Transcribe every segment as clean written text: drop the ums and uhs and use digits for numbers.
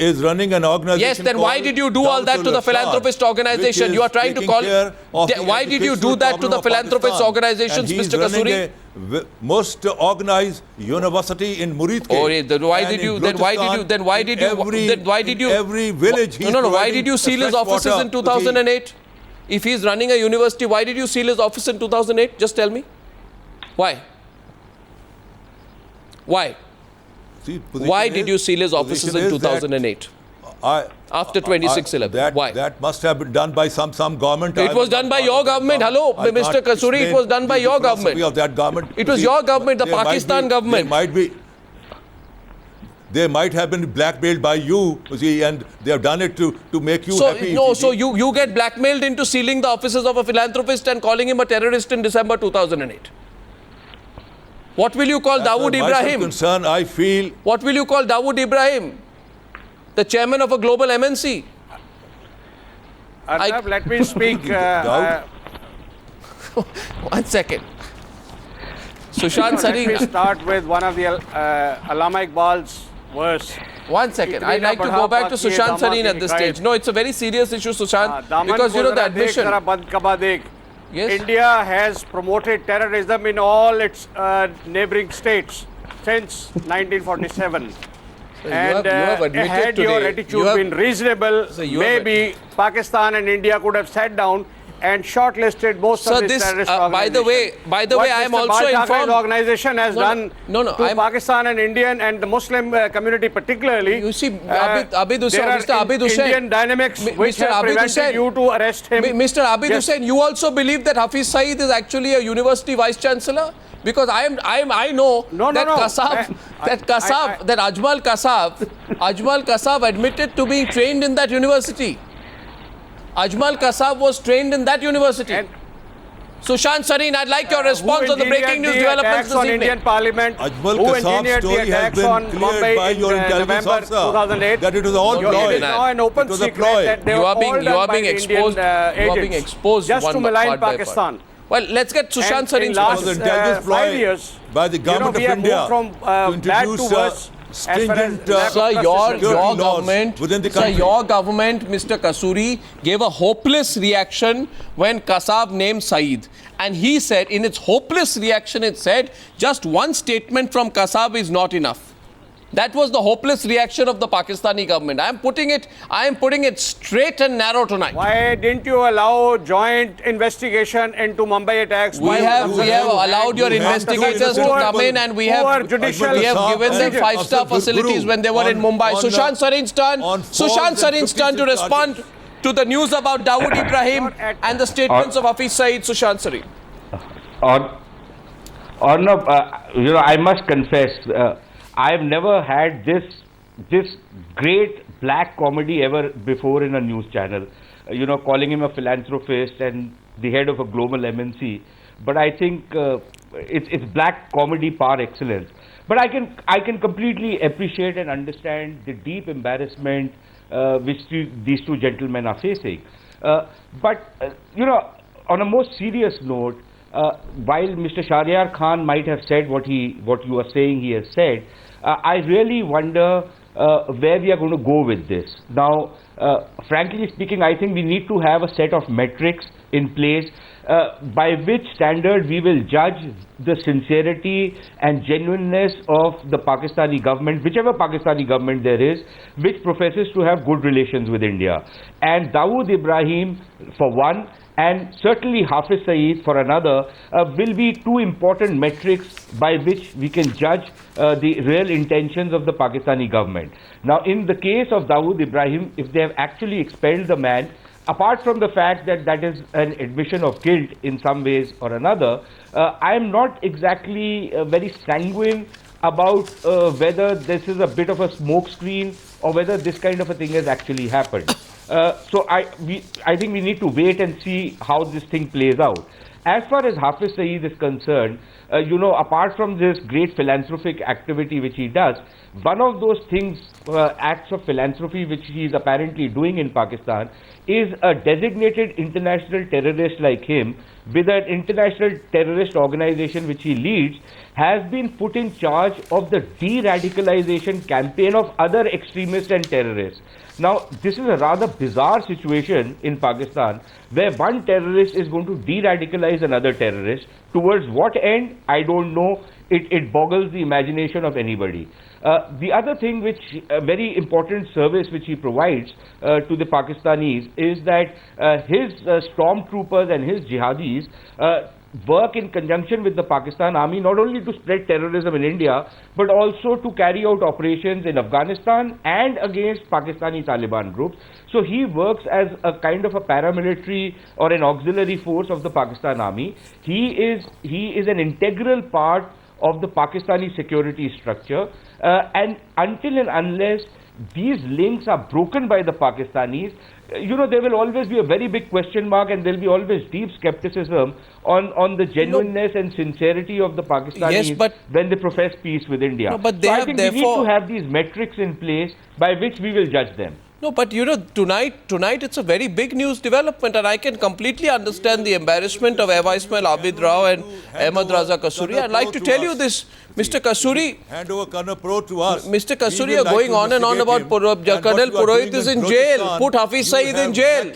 is running an organization. Yes, then why did you do all that to the philanthropist organization? You are trying to call. Why did you do that to the philanthropist organizations, Mr. Kasuri? Most organized university in Murid. Oh, then why did you? Then why did you? Every village. No. Why did you seal his offices in 2008? If he's running a university, why did you seal his office in 2008? Just tell me. Why? Why? Why did you seal his offices in 2008? After 26/11. Why? That must have been done by some government. It was done by your government. Hello, Mr. Kasuri, it was done by your government. Of that government. It was your government, the Pakistan government. They might have been blackmailed by you, see, and they have done it to make you happy. No, so you get blackmailed into sealing the offices of a philanthropist and calling him a terrorist in December 2008. What will you call Dawood Ibrahim? Concern, I feel. What will you call Dawood Ibrahim? The chairman of a global MNC. Arnab, let me speak. One second. Sushant Sareen. Let me start with one of the Allama Iqbal's verse. One second. I'd like to go back to Sushant Sareen at this stage. No, it's a very serious issue, Sushant, because you know the admission. Yes. India has promoted terrorism in all its neighboring states since 1947. So and you have had your attitude been reasonable, maybe Pakistan and India could have sat down and shortlisted most of these terrorist organizations. By the way, I am also informed. Organization has done to Pakistan and Indian and the Muslim community particularly. You see, Abid Hussain, Mr. Abid Hussain, Indian dynamics which have prevented you to arrest him. Mr. Abid Hussain, you also believe that Hafiz Saeed is actually a university vice chancellor? Because I know that Ajmal Kasab admitted to being trained in that university. Ajmal Kasab was trained in that university. Sushant Sareen, I'd like your response on the breaking news developments this evening. Indian Parliament, Ajmal Kasab's story has been cleared by your intelligence officer that it was all ploy. It is now an open secret that they were all being exposed. You are being exposed just to malign Pakistan. Well, let's get Sushant Sareen's question. In the last 5 years, by the government of India from bad to worse. Stringent your government, Mr. Kasuri, gave a hopeless reaction when Kasab named Saeed. And he said, in its hopeless reaction, it said, just one statement from Kasab is not enough. That was the hopeless reaction of the Pakistani government. I am putting it straight and narrow tonight. Why didn't you allow joint investigation into Mumbai attacks? We have allowed your investigators to come in, and we have given them 5-star facilities when they were in Mumbai. Sushant Sareen's turn to respond to the news about Dawood Ibrahim and the statements of Hafiz Saeed. Sushant Sareen. I must confess, I've never had this great black comedy ever before in a news channel. Calling him a philanthropist and the head of a global MNC. But I think it's black comedy par excellence. But I can completely appreciate and understand the deep embarrassment which these two gentlemen are facing. But on a more serious note, while Mr. Shahryar Khan might have said what you are saying he has said, I really wonder where we are going to go with this. Now, frankly speaking, I think we need to have a set of metrics in place by which standard we will judge the sincerity and genuineness of the Pakistani government, whichever Pakistani government there is, which professes to have good relations with India. And Dawood Ibrahim, for one, and certainly Hafiz Saeed for another, will be two important metrics by which we can judge the real intentions of the Pakistani government. Now, in the case of Dawood Ibrahim, if they have actually expelled the man, apart from the fact that that is an admission of guilt in some ways or another, I am not exactly very sanguine about whether this is a bit of a smokescreen or whether this kind of a thing has actually happened. So I think we need to wait and see how this thing plays out. As far as Hafiz Saeed is concerned, apart from this great philanthropic activity which he does, one of those things, acts of philanthropy which he is apparently doing in Pakistan is a designated international terrorist like him with an international terrorist organization which he leads, has been put in charge of the de-radicalization campaign of other extremists and terrorists. Now, this is a rather bizarre situation in Pakistan, where one terrorist is going to de-radicalize another terrorist. Towards what end? I don't know. It boggles the imagination of anybody. The other thing which, a very important service which he provides to the Pakistanis is that his stormtroopers and his jihadis work in conjunction with the Pakistan army, not only to spread terrorism in India, but also to carry out operations in Afghanistan and against Pakistani Taliban groups. So he works as a kind of a paramilitary or an auxiliary force of the Pakistan army. He is an integral part of the Pakistani security structure, and until and unless these links are broken by the Pakistanis, there will always be a very big question mark, and there will be always deep skepticism on the genuineness and sincerity of the Pakistanis when they profess peace with India. So I think we need to have these metrics in place by which we will judge them. No, but tonight it's a very big news development, and I can completely understand the embarrassment of Air Vice Marshal Abid Rao and Ahmad Raza Kasuri. I'd like to tell you this, Mr. Kasuri. Hand over Colonel Pro to us. Mr. Kasuri, you're going on and on about Colonel Purohit is in jail. Put Hafiz Saeed in jail.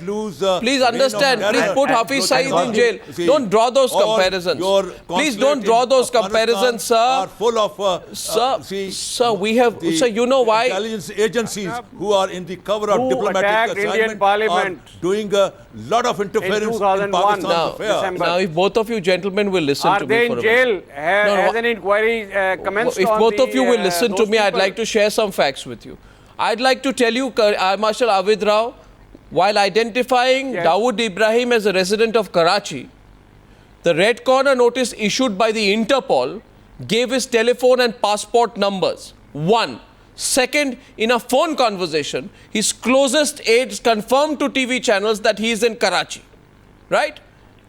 Please understand. Please put Hafiz Saeed in jail. Don't draw those comparisons. Please don't draw those comparisons, sir. Full of sir, we have. Sir, you know why? Intelligence agencies who are in the cover of diplomatic Indian Parliament are doing a lot of interference in Pakistan's affairs. Now, if both of you gentlemen will listen to me for a minute. Are they in jail? Has an inquiry commenced if on both of you will listen to me, I'd people? like to share some facts with you. I'd like to tell you, Air Marshal Abid Rao, while identifying Dawood Ibrahim as a resident of Karachi, the red corner notice issued by the Interpol gave his telephone and passport numbers. One. Second, in a phone conversation, his closest aides confirmed to TV channels that he is in Karachi. Right?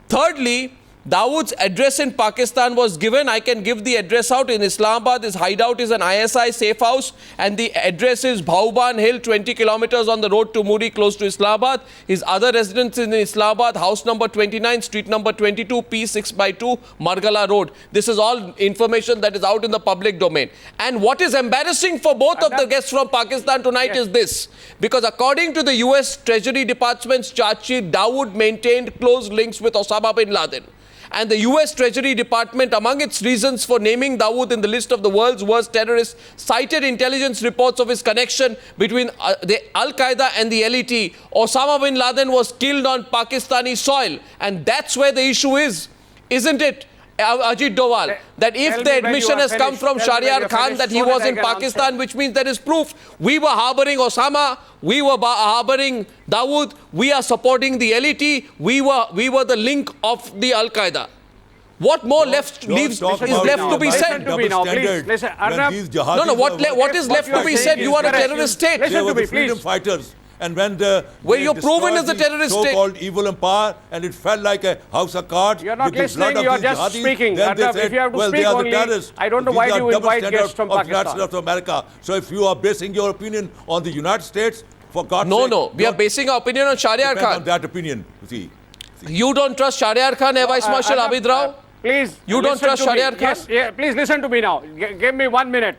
Thirdly, Dawood's address in Pakistan was given. I can give the address out. In Islamabad, his hideout is an ISI safe house, and the address is Bhauban Hill, 20 kilometers on the road to Muri, close to Islamabad. His other residence is in Islamabad, house number 29, street number 22, P6/2, Margala Road. This is all information that is out in the public domain. And what is embarrassing for both of the guests from Pakistan tonight is this. Because according to the US Treasury Department's charge sheet, Dawood maintained close links with Osama bin Laden. And the US Treasury Department, among its reasons for naming Dawood in the list of the world's worst terrorists, cited intelligence reports of his connection between the Al-Qaeda and the LET. Osama bin Laden was killed on Pakistani soil. And that's where the issue is, isn't it, Ajit Doval? That if the admission has come from Shahryar Khan that he was in Pakistan, which means there is proof. We were harboring Osama, we were harboring Dawood, we are supporting the LET, we were the link of the Al-Qaeda. What more is left to be said? Listen, Arnab. What is left to be said? You are a terrorist state. Listen to me, freedom fighters. And when you're proven as a terrorist state, so-called evil empire, and it felt like a house of cards. You're not listening. You're just speaking. Then they said, if you have to speak only, I don't know why you invite guests from Pakistan. Of America. So if you are basing your opinion on the United States, for God's sake, no, we are basing our opinion on Shahryar Khan. On that opinion, see. You don't trust Shahryar Khan, Air Vice Marshal Abid Rao? Please. You don't trust Shahryar Khan? Yes, please listen to me now. Give me 1 minute.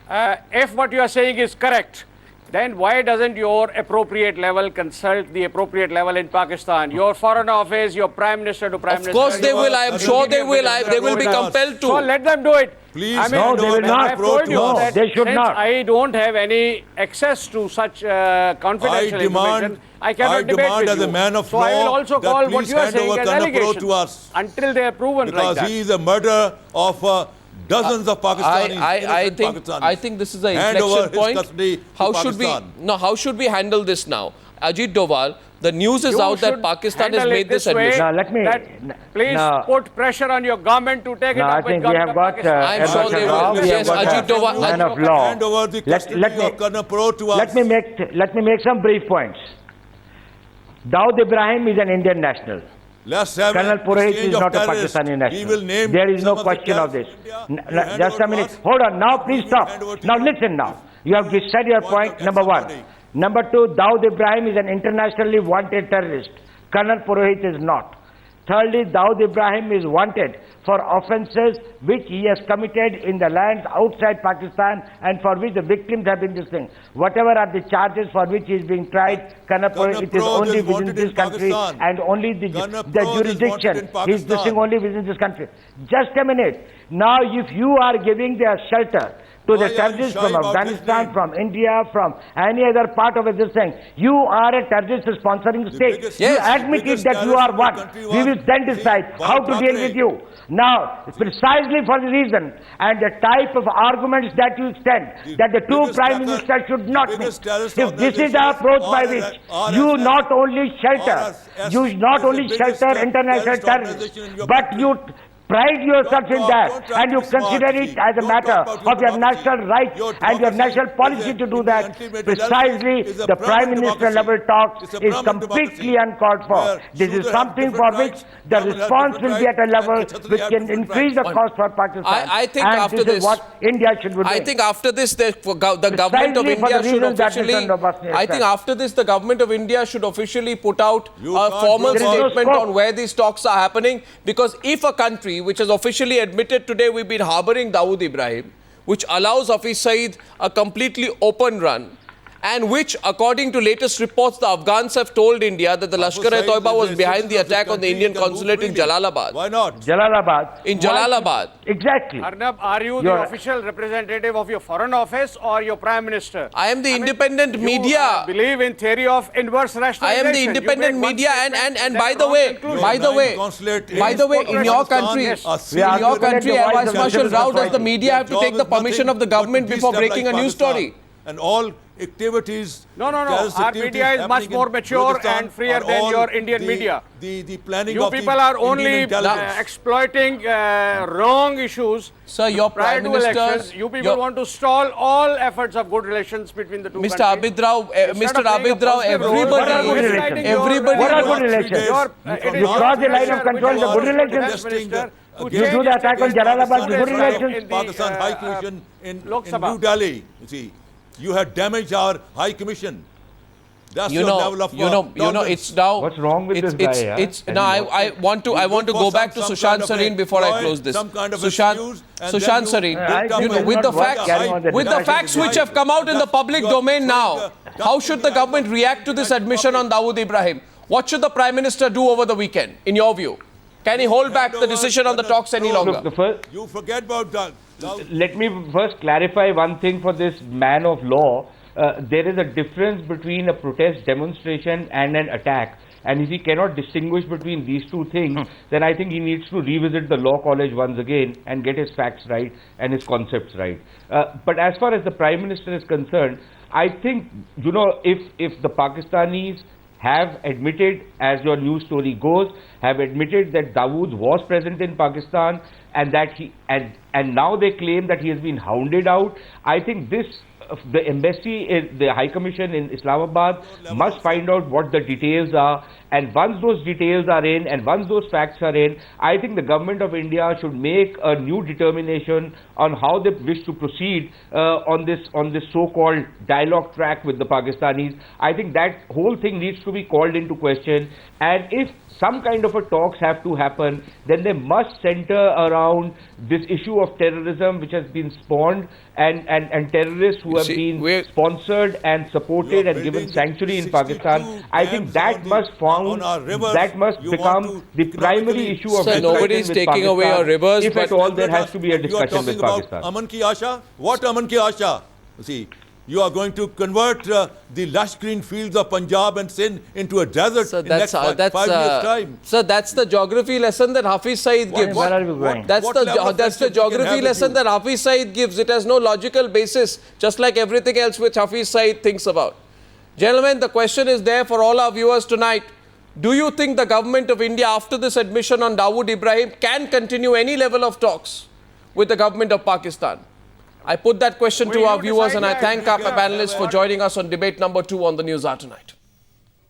If what you are saying is correct, then why doesn't your appropriate level consult the appropriate level in Pakistan? Your foreign office, your prime minister to prime minister. Of course they will. I am sure they will. They will be compelled to. So let them do it. Please, no, they will not. I've told you that they should not. I don't have any access to such confidential information. I cannot debate with as you. a man of so law, I will also call what you are saying as allegations to us. Until they are proven because like that. Because he is a murderer of dozens of Pakistanis. I think this is an inflection point. How should we handle this now? Ajit Doval, the news is out that Pakistan has made this admission. Now, let me... Please put pressure on your government to take it up with government of Pakistan. I am sure they will. Yes, Ajit Doval. Man of law. Let me make some brief points. Dawood Ibrahim is an Indian national. Colonel Purohit is not a Pakistani national. There is no question of this. Just a minute. Hold on. Now, please stop. Now, listen now. You have said your point, number one. Number two, Dawood Ibrahim is an internationally wanted terrorist. Colonel Purohit is not. Thirdly, Dawood Ibrahim is wanted for offences which he has committed in the lands outside Pakistan and for which the victims have been distinct. Whatever are the charges for which he is being tried, it is only within this country and only the jurisdiction. He is distinct only within this country. Just a minute. Now, if you are giving their shelter to the terrorists from Afghanistan, from India, from any other part of this thing, you are a terrorist sponsoring state. You admit it that you are one. We will then decide how to deal with you. Now, precisely for the reason and the type of arguments that you extend, that the two prime ministers should not mix. If this is the approach by which you not only shelter international terrorists, but you pride yourself in that and you consider it as a matter of your national right and your national policy to do that, precisely the Prime Minister level talk is completely uncalled for. This is something for which the response will be at a level which can increase the cost for Pakistan. I think and after this is what India should be doing. I think after this the government of India should officially the government of India should officially put out a formal statement on where these talks are happening, because if a country which has officially admitted today we've been harboring Dawood Ibrahim, which allows Hafiz Saeed a completely open run, and which, according to latest reports, the Afghans have told India that the Lashker-e-Taiba was behind the attack on the Indian consulate in Jalalabad. Why not? Jalalabad. In Jalalabad. Exactly. Arnab, are you the official representative of your foreign office or your prime minister? I am the independent media. You believe in theory of inverse rationalization. I am the independent media, and by the way, in your country, Vice Marshal Rao, does the media have to take the permission of the government before breaking a news story? And all activities. No. Our media is much more mature and freer than your Indian media. The planning you of people are only exploiting wrong issues. Sir, your Prime Minister. You people want to stall all efforts of good relations between the two countries. Mr. Abid Rao, everybody. What are good relations? You cross the line of control, the good relations. You do the attack on Jalalabad, the good relations. Pakistan High Commission in New Delhi, you see. You have damaged our High Commission. That's your level of it's now. What's wrong with this guy? I want to go back to Sushant Sareen before I close this. Sushant Sareen, with the facts which have come out in the public domain now, how should the government react to this admission on Dawood Ibrahim? What should the Prime Minister do over the weekend, in your view? Can he hold back the decision on the talks any longer? You forget about that. Let me first clarify one thing for this man of law. There is a difference between a protest demonstration and an attack. And if he cannot distinguish between these two things, then I think he needs to revisit the law college once again and get his facts right and his concepts right. But as far as the Prime Minister is concerned, I think, if the Pakistanis have admitted, as your news story goes, have admitted that Dawood was present in Pakistan and that and now they claim that he has been hounded out. I think the embassy, the High Commission in Islamabad must find out what the details are, and once those details are in and once those facts are in, I think the government of India should make a new determination on how they wish to proceed on this so-called dialogue track with the Pakistanis. I think that whole thing needs to be called into question, and if some kind of a talks have to happen, then they must center around this issue of terrorism which has been spawned and terrorists who have been sponsored and supported and given sanctuary in Pakistan. I think that must become the primary issue of discussion nobody is taking Pakistan. away our rivers. If at all there has to be a discussion with Pakistan. Aman ki Asha? What Aman ki Asha? See, you are going to convert the lush green fields of Punjab and Sindh into a desert in the next 5 years' time. Sir, that's the geography lesson that Hafiz Saeed gives. That's the geography lesson that Hafiz Saeed gives. It has no logical basis, just like everything else which Hafiz Saeed thinks about. Gentlemen, the question is there for all our viewers tonight. Do you think the government of India, after this admission on Dawood Ibrahim, can continue any level of talks with the government of Pakistan? I put that question to our viewers, and I thank our panelists for joining us on debate number 2 on the Newshour tonight.